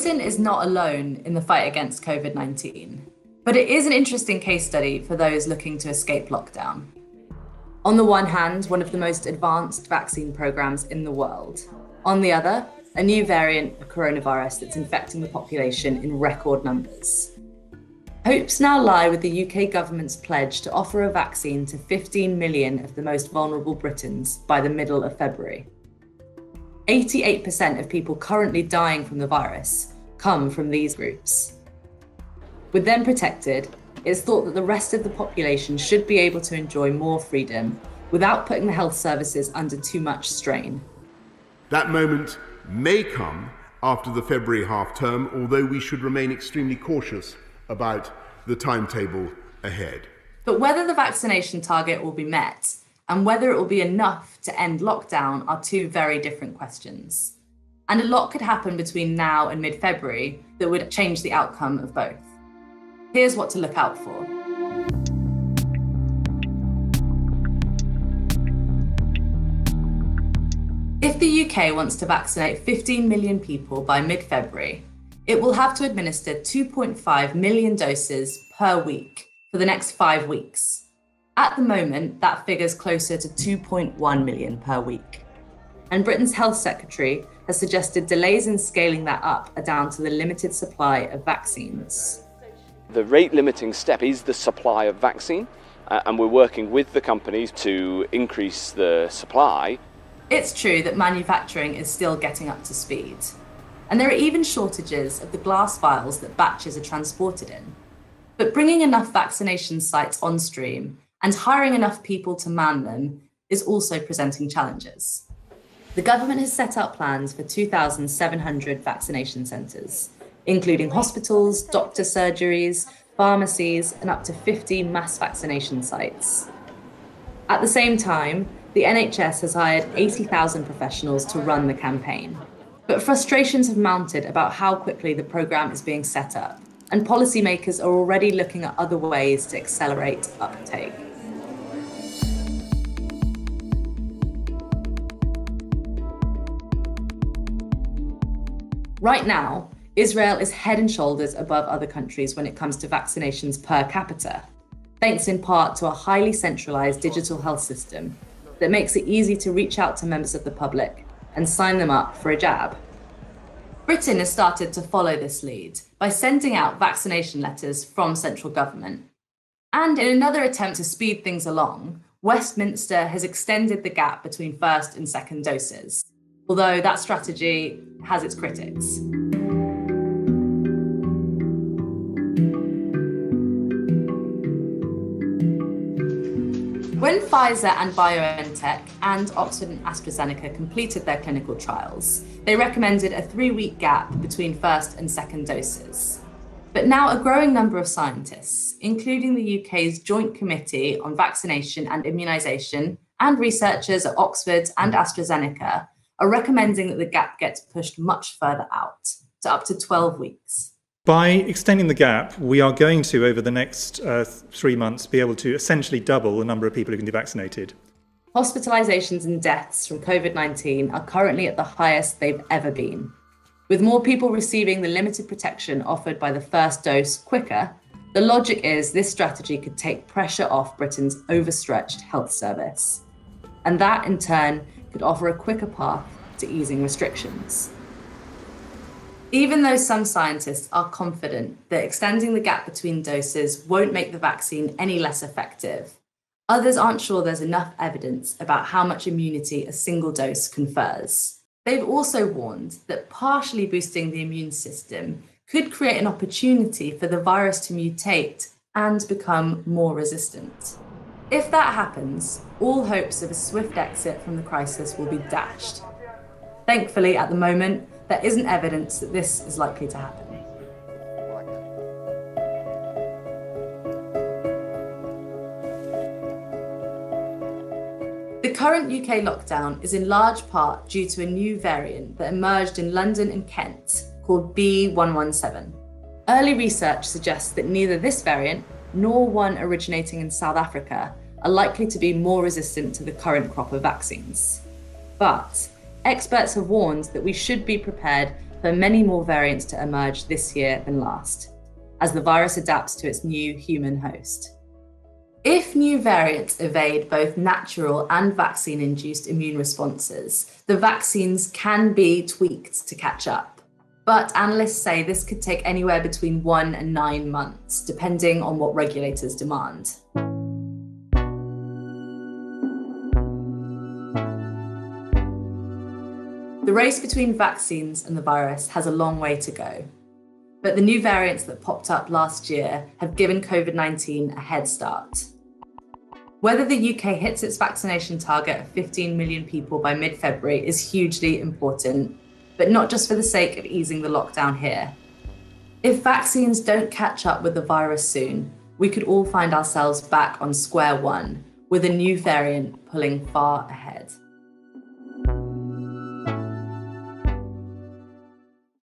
Britain is not alone in the fight against COVID-19, but it is an interesting case study for those looking to escape lockdown. On the one hand, one of the most advanced vaccine programs in the world. On the other, a new variant of coronavirus that's infecting the population in record numbers. Hopes now lie with the UK government's pledge to offer a vaccine to 15 million of the most vulnerable Britons by the middle of February. 88% of people currently dying from the virus come from these groups. With them protected, it's thought that the rest of the population should be able to enjoy more freedom without putting the health services under too much strain. That moment may come after the February half-term, although we should remain extremely cautious about the timetable ahead. But whether the vaccination target will be met and whether it will be enough to end lockdown are two very different questions. And a lot could happen between now and mid-February that would change the outcome of both. Here's what to look out for. If the UK wants to vaccinate 15 million people by mid-February, it will have to administer 2.5 million doses per week for the next 5 weeks. At the moment, that figure's closer to 2.1 million per week. And Britain's Health Secretary has suggested delays in scaling that up are down to the limited supply of vaccines. The rate limiting step is the supply of vaccine, and we're working with the companies to increase the supply. It's true that manufacturing is still getting up to speed. And there are even shortages of the glass vials that batches are transported in. But bringing enough vaccination sites on stream and hiring enough people to man them is also presenting challenges. The government has set out plans for 2,700 vaccination centres, including hospitals, doctor surgeries, pharmacies, and up to 50 mass vaccination sites. At the same time, the NHS has hired 80,000 professionals to run the campaign. But frustrations have mounted about how quickly the programme is being set up, and policymakers are already looking at other ways to accelerate uptake. Right now, Israel is head and shoulders above other countries when it comes to vaccinations per capita, thanks in part to a highly centralised digital health system that makes it easy to reach out to members of the public and sign them up for a jab. Britain has started to follow this lead by sending out vaccination letters from central government. And in another attempt to speed things along, Westminster has extended the gap between first and second doses, although that strategy has its critics. When Pfizer and BioNTech and Oxford and AstraZeneca completed their clinical trials, they recommended a 3-week gap between first and second doses. But now a growing number of scientists, including the UK's Joint Committee on Vaccination and Immunisation and researchers at Oxford and AstraZeneca, are recommending that the gap gets pushed much further out, to up to 12 weeks. By extending the gap, we are going to, over the next 3 months, be able to essentially double the number of people who can be vaccinated. Hospitalisations and deaths from COVID-19 are currently at the highest they've ever been. With more people receiving the limited protection offered by the first dose quicker, the logic is this strategy could take pressure off Britain's overstretched health service. And that, in turn, could offer a quicker path to easing restrictions. Even though some scientists are confident that extending the gap between doses won't make the vaccine any less effective, others aren't sure there's enough evidence about how much immunity a single dose confers. They've also warned that partially boosting the immune system could create an opportunity for the virus to mutate and become more resistant. If that happens, all hopes of a swift exit from the crisis will be dashed. Thankfully, at the moment, there isn't evidence that this is likely to happen. The current UK lockdown is in large part due to a new variant that emerged in London and Kent called B.1.1.7. Early research suggests that neither this variant nor one originating in South Africa are likely to be more resistant to the current crop of vaccines. But experts have warned that we should be prepared for many more variants to emerge this year than last, as the virus adapts to its new human host. If new variants evade both natural and vaccine-induced immune responses, the vaccines can be tweaked to catch up. But analysts say this could take anywhere between 1 and 9 months, depending on what regulators demand. The race between vaccines and the virus has a long way to go. But the new variants that popped up last year have given COVID-19 a head start. Whether the UK hits its vaccination target of 15 million people by mid-February is hugely important, but not just for the sake of easing the lockdown here. If vaccines don't catch up with the virus soon, we could all find ourselves back on square one, with a new variant pulling far ahead.